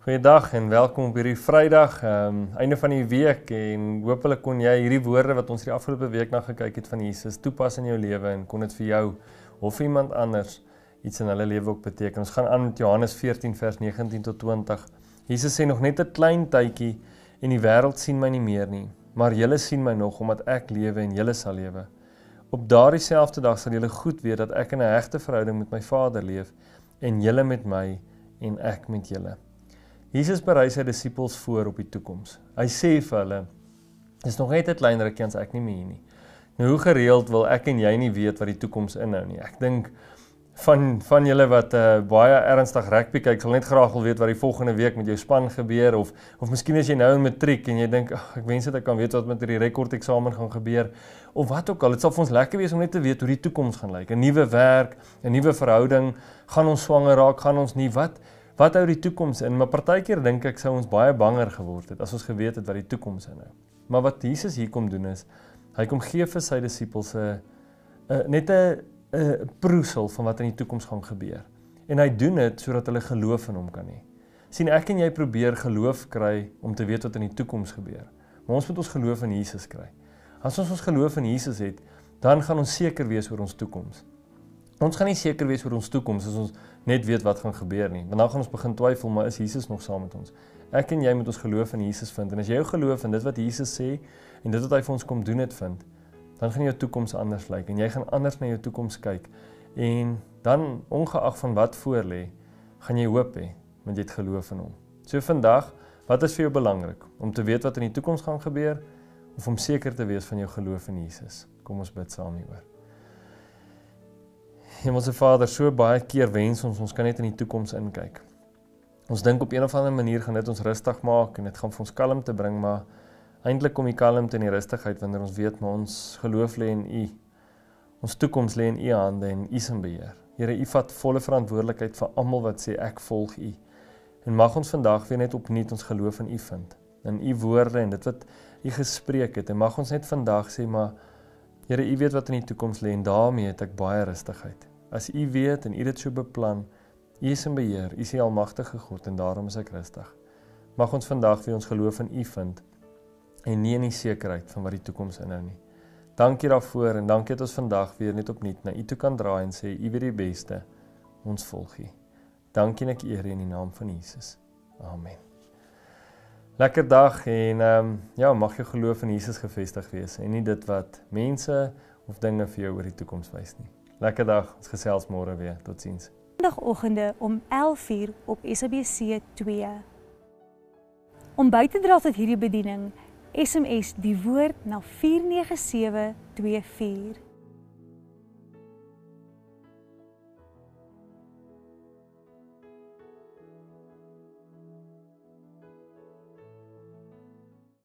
Goeiedag en welkom op hierdie Vrydag, einde van die week en hopelik kon jy hierdie woorde wat ons die afgelope week na gekyk het van Jesus toepas in jou lewe en kon dit vir jou of vir iemand anders iets in hulle lewe ook beteken. Ons gaan aan met Johannes 14 vers 19 tot 20. Jesus sê nog net 'n klein tydjie en die wêreld sien my nie meer nie, maar julle sien my nog omdat ek lewe en julle sal lewe. Op daardie selfde dag sal julle goed weet dat ek in 'n hegte verhouding met my Vader leef en julle met my en ek met julle. Jesus berei sy disippels voor op die toekoms. Hy sê vir hulle, dis nog net 'n klein rukkie as ek nie meer hier nie. Nou hoe gereeld wil ek en jy nie weet wat die toekoms inhou nie. Ek dink van julle wat baie ernstig rugby kyk, sal net graag wil weet wat die volgende week met jou span gebeur of miskien as jy nou in matriek en jy dink, ek wens dat ek kan weet wat met die rekordeksamen gaan gebeur of wat ook al. Dit sal vir ons lekker wees om net te weet hoe die toekoms gaan lyk. 'n Nuwe werk, 'n nuwe verhouding, gaan ons swanger raak, gaan ons nie, wat hou die toekoms in? Maar partykeer dink ek sou ons baie banger geword het as ons geweet het wat die toekoms inhou. Maar wat Jesus hier kom doen is, hy kom gee vir sy disippels net 'n proesel van wat in die toekoms gaan gebeur. En hy doen dit sodat hulle geloof in hom kan hê. Sien, ek en jy probeer geloof kry om te weet wat in die toekoms gebeur. Maar ons moet ons geloof in Jesus kry. As ons geloof in Jesus het, dan gaan ons seker wees oor ons toekoms. Ons gaan nie seker wees oor ons toekoms as ons net weet wat gaan gebeur nie. Want dan gaan ons begin twyfel, maar is Jesus nog saam met ons? Ek en jy moet ons geloof in Jesus vind. En as jy jou geloof in dit wat Jesus sê en dit wat hy vir ons kom doen het vind, dan gaan jou toekoms anders lyk en jy gaan anders na jou toekoms kyk. En dan ongeag van wat voor lê, gaan jy hoop hê want jy het geloof in hom. So vandag, wat is vir jou belangrik? Om te weet wat in die toekoms gaan gebeur of om seker te wees van jou geloof in Jesus? Kom ons bid saam hieroor. Hemelse Vader, so baie keer wens ons kan net in die toekoms inkyk. Ons dink op een of ander manier gaan dit ons rustig maak en dit gaan vir ons kalmte bring, maar eintlik kom die kalmte en die rustigheid wanneer ons weet maar ons geloof lê in U. Ons toekoms lê in U hande en U is in beheer. Here, U vat volle verantwoordelikheid vir almal wat sê ek volg U. En mag ons vandag weer net opnuut ons geloof in U vind, in U woorde en dit wat U gespreek het. En mag ons net vandag sê maar Here, U weet wat in die toekoms lê en daarmee het ek baie rustigheid. As U weet en U dit so beplan, U is in beheer, U is die almagtige God en daarom is ek rustig. Mag ons vandag weer ons geloof in U vind en nie in die sekerheid van wat die toekoms inhou nie. Dankie daarvoor en dankie dat ons vandag weer net opnuut na U toe kan draai en sê U weet die beste, ons volg U. Dankie en ek eer U in die naam van Jesus. Amen. Lekker dag en mag jou geloof in Jesus gevestig wees en nie dit wat mense of dinge vir jou oor die toekoms wys nie. Lekker dag, ons gesels môre weer. Totsiens. Sondagoggende om 11:00 op SABC 2. Om by te dra tot hierdie bediening, SMS die woord na 49724.